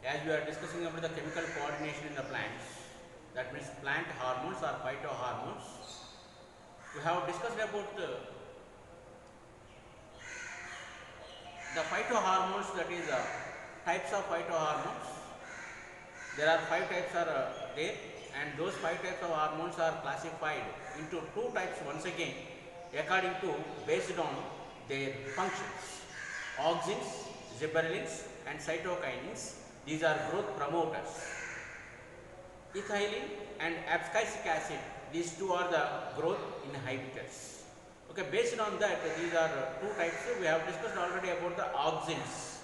as we are discussing about the chemical coordination in the plants, that means plant hormones or phytohormones. We have discussed about the phytohormones, that is types of phytohormones. There are 5 types are there, and those 5 types of hormones are classified into 2 types once again according to based on their functions. Auxins, gibberellins and cytokinins, these are growth promoters. Ethylene and abscisic acid, these 2 are the growth inhibitors. Okay, based on that, these are 2 types. We have discussed already about the auxins.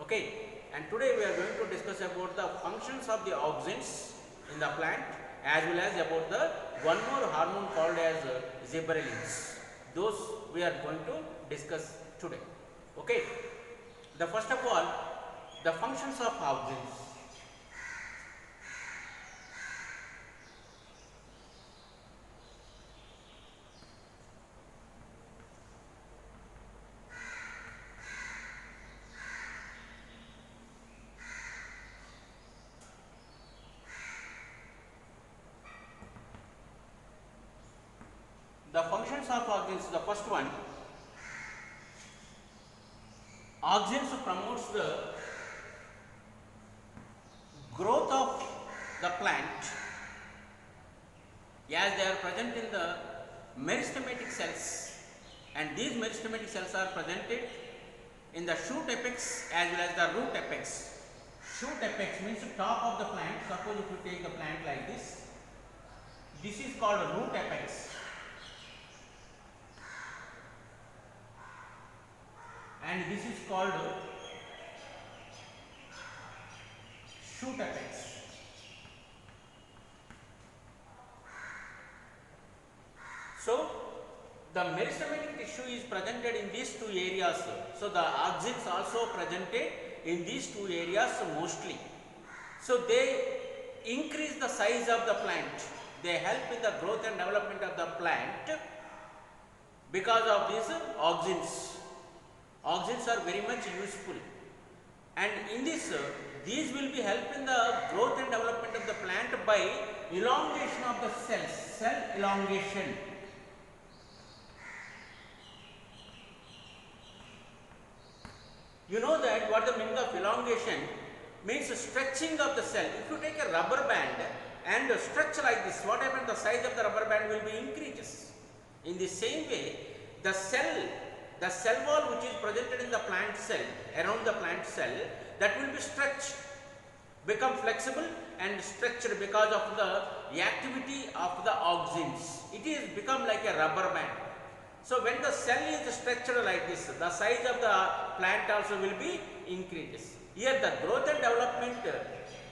Okay, and today we are going to discuss about the functions of the auxins in the plant, as well as about the one more hormone called as gibberellins. Those we are going to discuss today. Okay, the first of all, the functions of auxins. The functions of auxins, the first one, auxins promotes the growth of the plant as they are present in the meristematic cells, and these meristematic cells are presented in the shoot apex as well as the root apex. Shoot apex means top of the plant. Suppose if you take the plant like this is called a root apex, and this is called shoot apex. So the meristematic tissue is presented in these 2 areas. So the auxins also presented in these 2 areas mostly. So they increase the size of the plant. They help in the growth and development of the plant because of these auxins. Auxins are very much useful, and in this these will be help in the growth and development of the plant by elongation of the cells, cell elongation. You know that what the meaning of elongation means, stretching of the cell. If you take a rubber band and stretch like this, what happens? The size of the rubber band will be increases. In the same way, the cell wall which is presented in the plant cell, around the plant cell, that will be stretched, become flexible and stretched because of the activity of the auxins. It is become like a rubber band. So when the cell is stretched like this, the size of the plant also will be increases. Here the growth and development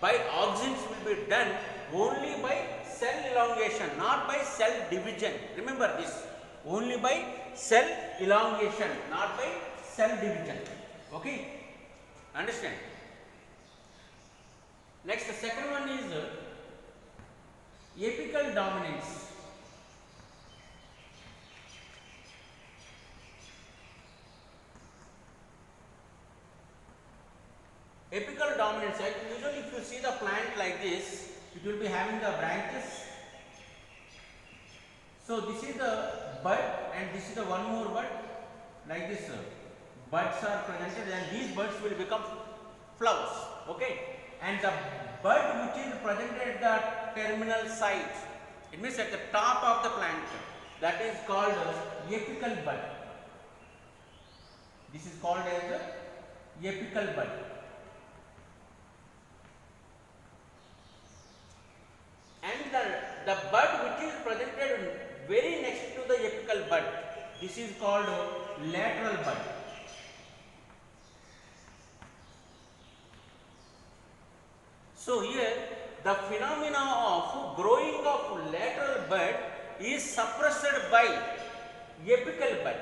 by auxins will be done only by cell elongation, not by cell division. Remember this, only by cell elongation, not by cell division. Okay, understand? Next, the second one is apical dominance. Apical dominance, usually if you see the plant like this, it will be having the branches. So this is the bud, and this is the one more bud, like this. Buds are presented, and these buds will become flowers. Okay, and the bud which is presented at the terminal site, it means at the top of the plant, that is called apical bud. This is called as apical bud. And the bud which is presented very next to the apical bud, this is called lateral bud. So here the phenomena of growing of lateral bud is suppressed by apical bud.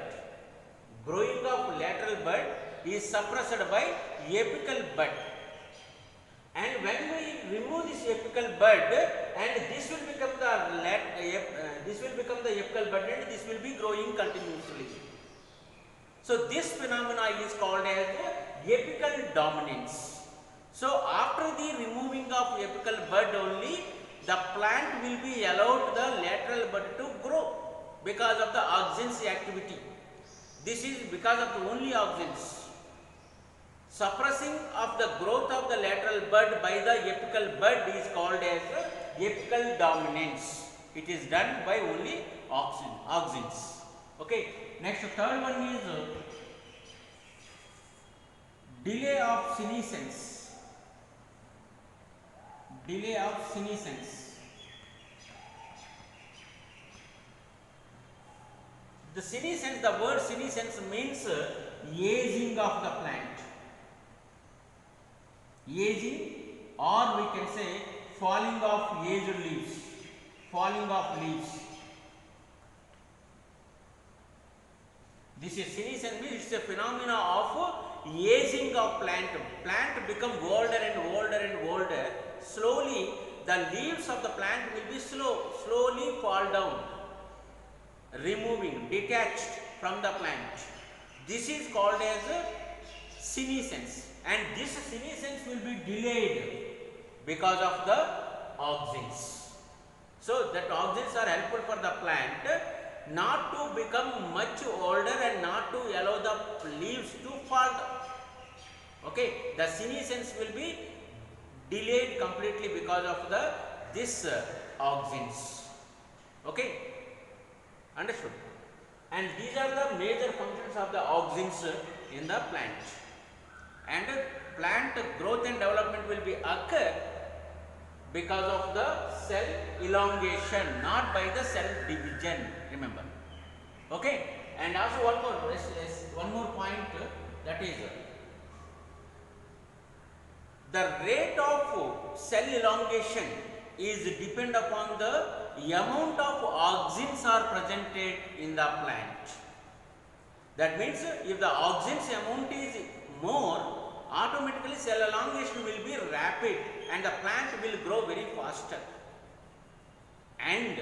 Growing of lateral bud is suppressed by apical bud. And when we remove this apical bud, and this will become the apical bud, and this will be growing continuously. So this phenomena is called as apical dominance. So after of apical bud only the plant will be allowed the lateral bud to grow because of the auxins activity. This is because of the only auxins. Suppressing of the growth of the lateral bud by the apical bud is called as apical dominance. It is done by only auxins. Okay. Next, third one is delay of senescence. Delay of senescence. The senescence, the word senescence means aging of the plant. Aging, or we can say falling of aged leaves. Falling of leaves. This is senescence means it's a phenomena of aging of plant. Plant become older and older and older. Slowly the leaves of the plant will be slowly fall down, removing, detached from the plant. This is called as senescence, and this senescence will be delayed because of the auxins. So that auxins are helpful for the plant not to become much older and not to allow the leaves to fall down. Okay, the senescence will be delayed completely because of this auxins. Okay, understood? And these are the major functions of the auxins in the plant. And plant growth and development will be occur because of the cell elongation, not by the cell division. Remember. Okay. And also one more point, that is the rate of cell elongation is depend upon the amount of auxins are presented in the plant. That means if the auxins amount is more, automatically cell elongation will be rapid and the plant will grow very faster. And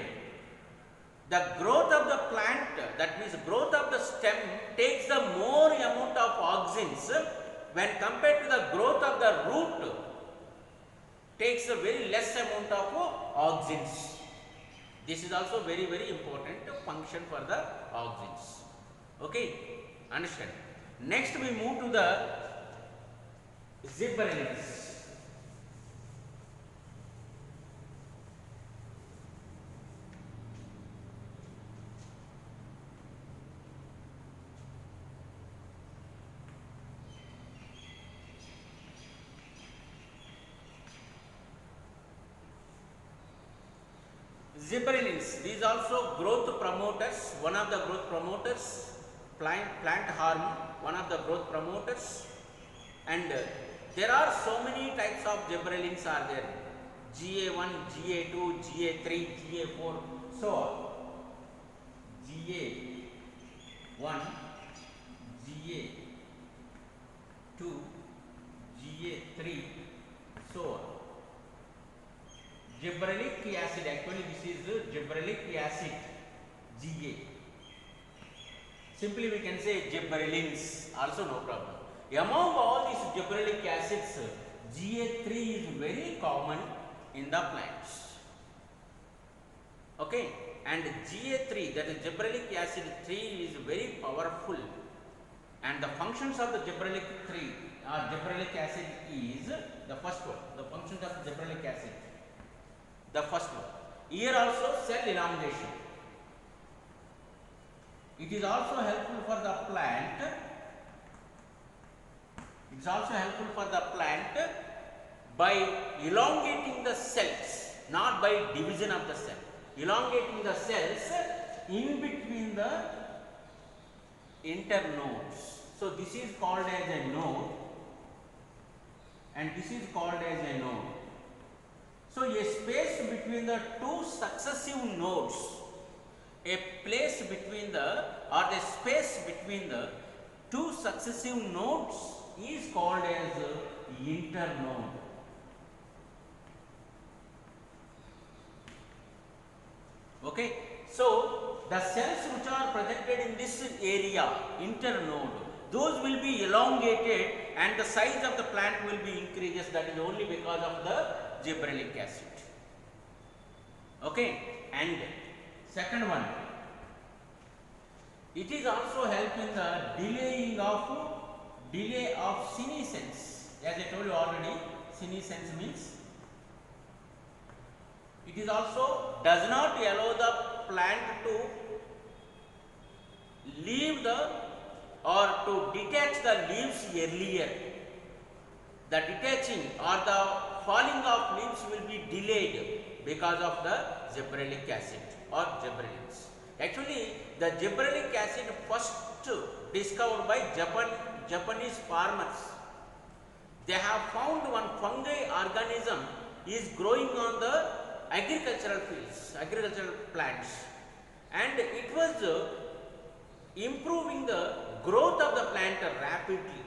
the growth of the plant, that means growth of the stem, takes the more amount of auxins when compared to the growth of the root, takes a very less amount of auxins. This is also very important function for the auxins. Okay, understand? Next we move to the gibberellins. Gibberellins, these also growth promoters, one of the growth promoters, plant hormone, one of the growth promoters, and there are so many types of gibberellins are there, GA1, GA2, GA3, GA4, so on. GA1, GA2, GA3, so on. Gibberellic acid, actually this is gibberellic acid, Ga. Simply we can say gibberellins, also no problem. Among all these gibberellic acids, Ga3 is very common in the plants. Okay, and Ga3, that is gibberellic acid 3, is very powerful, and the functions of the gibberellic 3 or gibberellic acid is the first one, the functions of gibberellic acid. The first one. Here also cell elongation. It is also helpful for the plant. It is also helpful for the plant by elongating the cells, not by division of the cell. Elongating the cells in between the internodes. So this is called as a node, and this is called as a node. So a space between the two successive nodes, a place between the or the space between the two successive nodes is called as internode. Okay, so the cells which are presented in this area, internode, those will be elongated and the size of the plant will be increases. That is only because of the gibberellic acid. Okay, and second one, it is also help in the delay of senescence. As I told you already, senescence means it is also does not allow the plant to leave the or to detach the leaves earlier. The detaching or the falling of leaves will be delayed because of the gibberellic acid or gibberellins. Actually, the gibberellic acid first discovered by Japanese farmers. They have found one fungi organism is growing on the agricultural fields, agricultural plants, and it was improving the growth of the plant rapidly.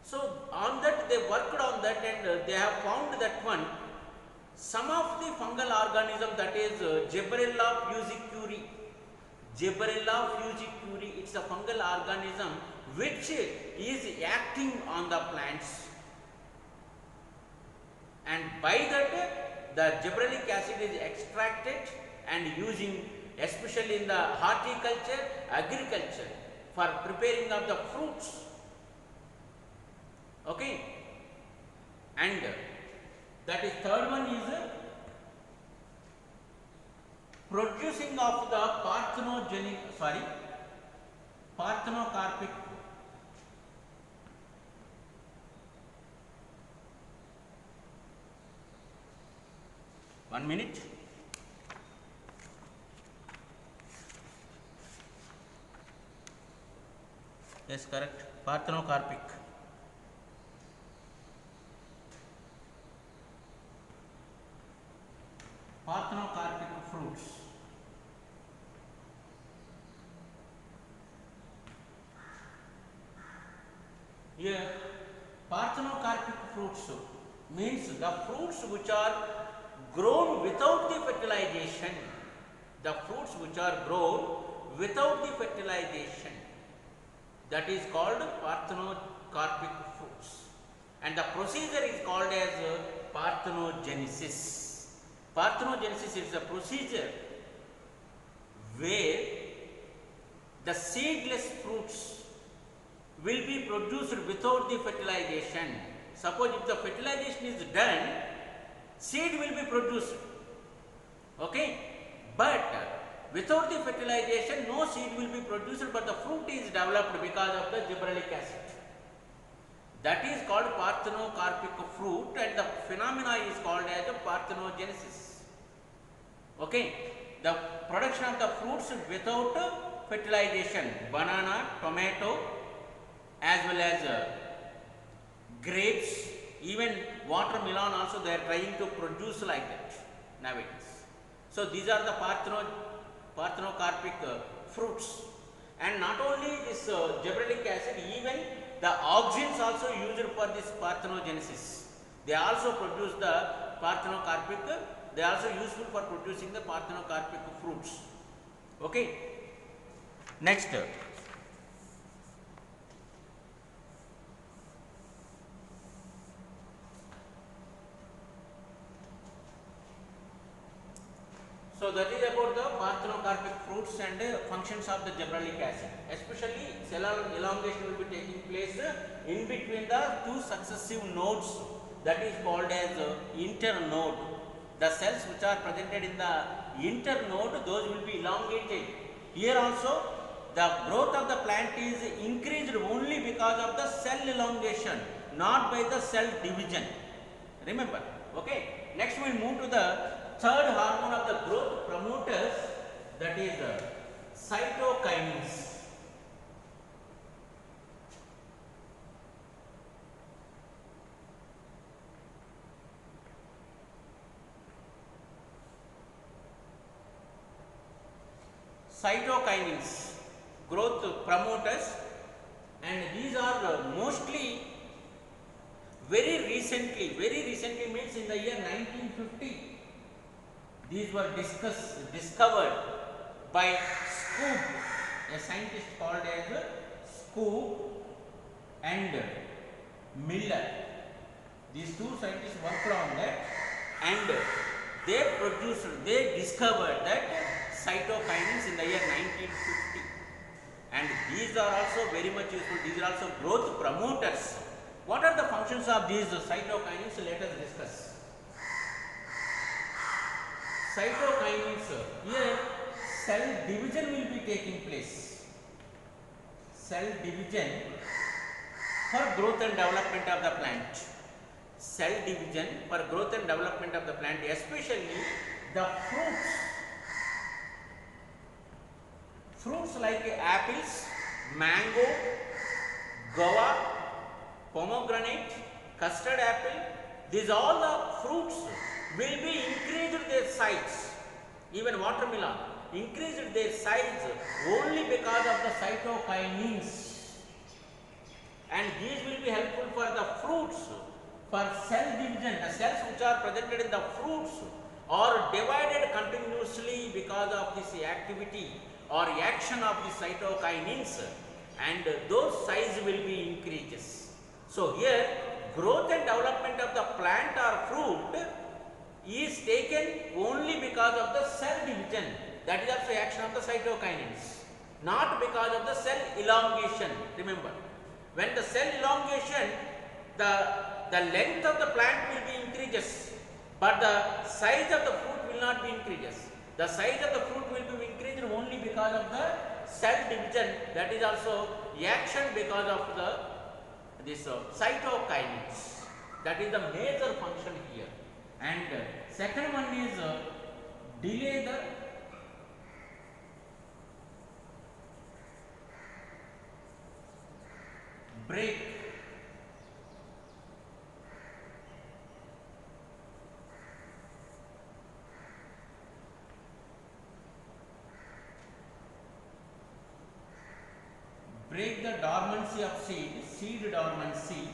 So on that they worked on that, and they have found that one some of the fungal organism, that is Gibberella fusicuri. Gibberella fusicuri, it's a fungal organism which is acting on the plants, and by that the gibberellic acid is extracted and using especially in the horticulture, agriculture, for preparing of the fruits. Okay, and that is third one is producing of the parthenocarpic. One minute. Yes, correct. Parthenocarpic. Parthenocarpic fruits. Here, parthenocarpic fruits means the fruits which are grown without the fertilization. The fruits which are grown without the fertilization. That is called parthenocarpic fruits, and the procedure is called as parthenogenesis. Parthenogenesis is a procedure where the seedless fruits will be produced without the fertilization. Suppose if the fertilization is done, seed will be produced. Okay, but without the fertilization, no seed will be produced, but the fruit is developed because of the gibberellic acid. That is called parthenocarpic fruit, and the phenomena is called as parthenogenesis. Okay, the production of the fruits without fertilization, banana, tomato, as well as grapes, even watermelon also they are trying to produce like that nowadays. So these are the parthenocarpic fruits, and not only this gibberellic acid, even the auxins also used for this parthenogenesis. They also produce the parthenocarpic. They are also useful for producing the parthenocarpic fruits. Okay. Next. So that is about the parthenocarpic fruits and functions of the gibberellic acid. Especially cell elongation will be taking place in between the two successive nodes, that is called as internode. The cells which are presented in the internode, those will be elongated. Here also the growth of the plant is increased only because of the cell elongation, not by the cell division. Remember. Okay. Next we will move to the third hormone of the growth promoters, that is cytokinins. Cytokinins, growth promoters, and these are mostly very recently means in the year 1950. These were discovered by Skoob, a scientist called as Skoob, and Miller. These two scientists worked on that, and they discovered that cytokinins in the year 1950, and these are also very much useful. These are also growth promoters. What are the functions of these cytokinins? Let us discuss. Cytokinins, here cell division will be taking place. Cell division for growth and development of the plant. Cell division for growth and development of the plant, especially the fruits. Fruits like apples, mango, guava, pomegranate, custard apple, these all the fruits will be increased their size. Even watermelon increased their size only because of the cytokinins, and these will be helpful for the fruits. For cell division, the cells which are presented in the fruits are divided continuously because of this activity or action of the cytokinins, and those size will be increases. So here growth and development of the plant or fruit is taken only because of the cell division. That is also action of the cytokinins, not because of the cell elongation. Remember, when the cell elongation, the length of the plant will be increases, but the size of the fruit will not be increases. The size of the fruit will be increased only because of the cell division. That is also action because of this cytokinins. That is the major function here. And second one is delay the break. Break the dormancy of seed dormancy,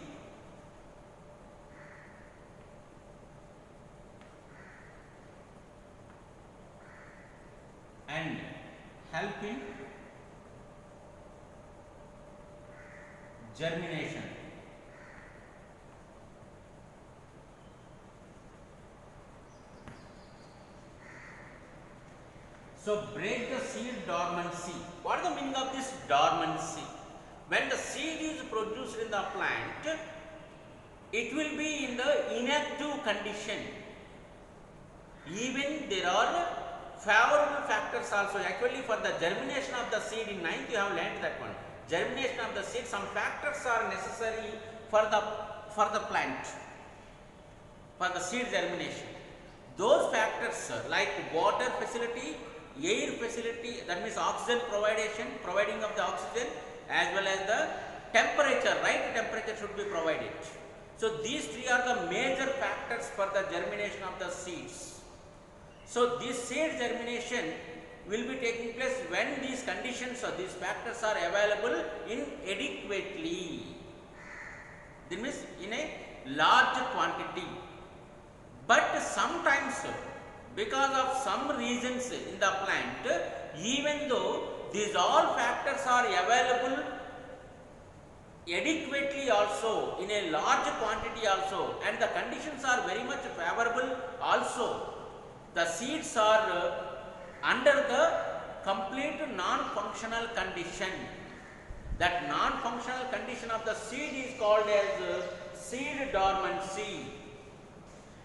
and help in germination. So break the seed dormancy. What is the meaning of this dormancy? When the seed is produced in the plant, it will be in the inactive condition. Even there are favorable factors also. Actually, for the germination of the seed, in 9th you have learned that one. Germination of the seed, some factors are necessary for the plant, for the seed germination. Those factors like water facility, air facility, that means oxygen providing of the oxygen, as well as the temperature, right temperature should be provided. So these three are the major factors for the germination of the seeds. So this seed germination will be taking place when these conditions or these factors are available inadequately. That means in a large quantity. But sometimes, because of some reasons in the plant, even though these all factors are available adequately also, in a large quantity also, and the conditions are very much favorable also, the seeds are under the complete non-functional condition. That non-functional condition of the seed is called as seed dormancy.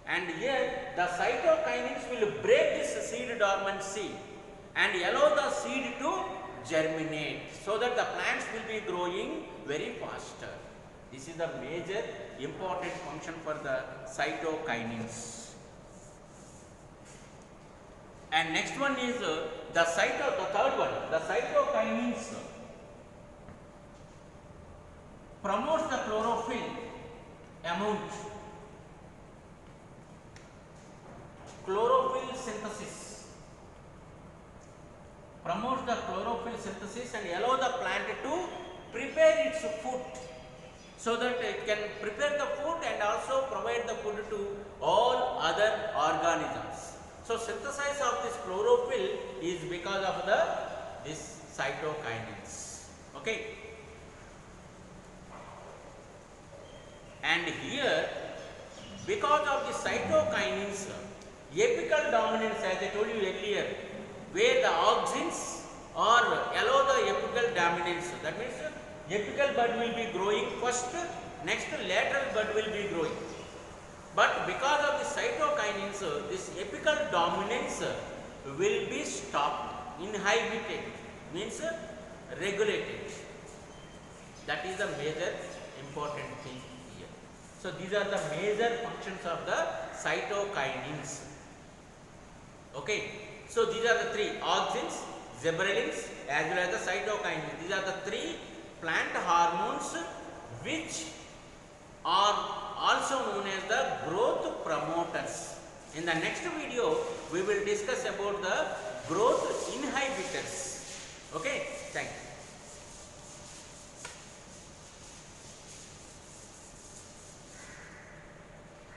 And here the cytokinins will break this seed dormancy and allow the seed to germinate, so that the plants will be growing very faster. This is the major important function for the cytokinins. And next one is the third one, the cytokinins promotes the chlorophyll amount. Chlorophyll synthesis, promotes the chlorophyll synthesis and allow the plant to prepare its food, so that it can prepare the food and also provide the food to all other organisms. So synthesis of this chlorophyll is because of this cytokinins. Okay. And here, because of the cytokinins, apical dominance, as I told you earlier, where the auxins or allow the apical dominance. That means apical bud will be growing first, next lateral bud will be growing. But because of the cytokinins, this apical dominance will be stopped, inhibited, means regulated. That is the major important thing here. So these are the major functions of the cytokinins. Okay. So these are the three: auxins, gibberellins, as well as the cytokinins. These are the three plant hormones which are also known as the growth promoters. In the next video, we will discuss about the growth inhibitors. Okay. Thank you.